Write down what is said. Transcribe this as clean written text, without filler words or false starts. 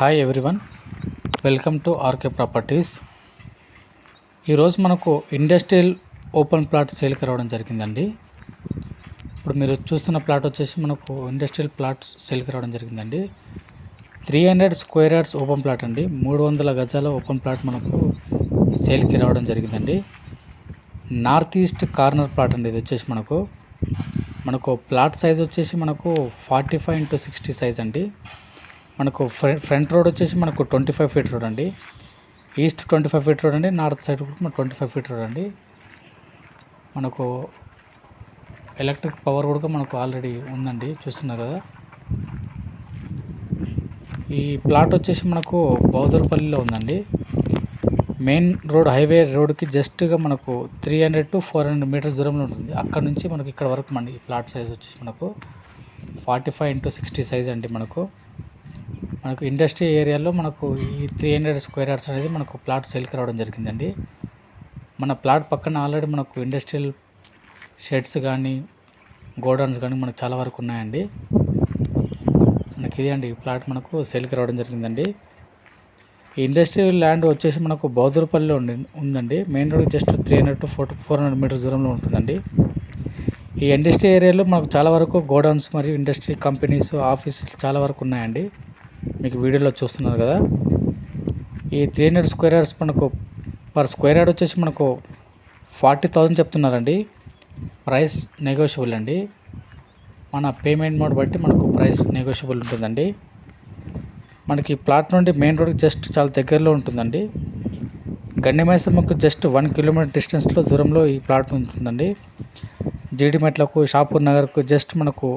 Hi everyone, welcome to RK Properties. ఈరోజు మనకు industrial open plot సేల్కి రావడం జరిగిందండి. ఇప్పుడు మీరు చూస్తున్న ప్లాట్ వచ్చేసి మనకు ఇండస్ట్రియల్ ప్లాట్ సేల్కి రావడం జరిగిందండి. 300 స్క్వేర్ యార్డ్స్ ఓపెన్ ప్లాట్ అండి. 300 గజాల ఓపెన్ ప్లాట్ మనకు సేల్కి రావడం జరిగిందండి. నార్త్ ఈస్ట్ కార్నర్ ప్లాట్ అండి. ఇది వచ్చేసి మనకు ప్లాట్ సైజ్ వచ్చేసి మనకు 45x60 సైజ్ అండి. మనకు ఫ్రంట్ రోడ్ వచ్చేసి మనకు 25 ఫీట్ రోడ్ అండి. ఈస్ట్ 25 ఫీట్ రోడ్ అండి. నార్త్ సైడ్ కూడా 25 ఫీట్ రోడ్ అండి. మనకు ఎలక్ట్రిక్ పవర్ కూడా మనకు ఆల్రెడీ ఉందండి, చూస్తున్నారు కదా. ఈ ప్లాట్ వచ్చేసి మనకు బౌదర్పల్లిలో ఉందండి. మెయిన్ రోడ్, హైవే రోడ్కి జస్ట్గా మనకు 300 to 400 మీటర్స్ దూరంలో ఉంటుంది. అక్కడ నుంచి మనకి ఇక్కడ వరకు ఈ ప్లాట్ సైజ్ వచ్చేసి మనకు 45x60 సైజ్ అండి. మనకు ఇండస్ట్రీ ఏరియాలో మనకు ఈ 300 స్క్వేర్ యార్డ్స్ అనేది మనకు ప్లాట్ సేల్కి రావడం జరిగిందండి. మన ప్లాట్ పక్కన ఆల్రెడీ మనకు ఇండస్ట్రియల్ షెడ్స్ కానీ గోడౌన్స్ కానీ మనకు చాలా వరకు ఉన్నాయండి. మనకి ఇది అండి, ఈ ప్లాట్ మనకు సేల్కి రావడం జరిగిందండి. ఈ ఇండస్ట్రియల్ ల్యాండ్ వచ్చేసి మనకు బౌదర్పల్లిలో ఉందండి. Main road just 300 to 400 metres దూరంలో ఉంటుందండి. ఈ ఇండస్ట్రీ ఏరియాలో మనకు చాలా వరకు గోడౌన్స్ మరియు ఇండస్ట్రీ కంపెనీస్, ఆఫీసులు చాలా వరకు ఉన్నాయండి. మీకు వీడియోలో చూస్తున్నారు కదా. ఈ 300 స్క్వేర్ యార్డ్స్ మనకు పర్ స్క్వేర్ యార్డ్ వచ్చేసి మనకు 40,000 చెప్తున్నారండి. ప్రైస్ నెగోషియబుల్ అండి. మన పేమెంట్ మోడ్ బట్టి మనకు ప్రైస్ నెగోషియబుల్ ఉంటుందండి. మనకి ప్లాట్ నుండి మెయిన్ రోడ్కి జస్ట్ చాలా దగ్గరలో ఉంటుందండి. గండిమైసమ్మకు జస్ట్ 1 కిలోమీటర్ డిస్టెన్స్లో దూరంలో ఈ ప్లాట్ ఉంటుందండి. జీడిమెట్లకు, షాపూర్ నగర్కు జస్ట్ మనకు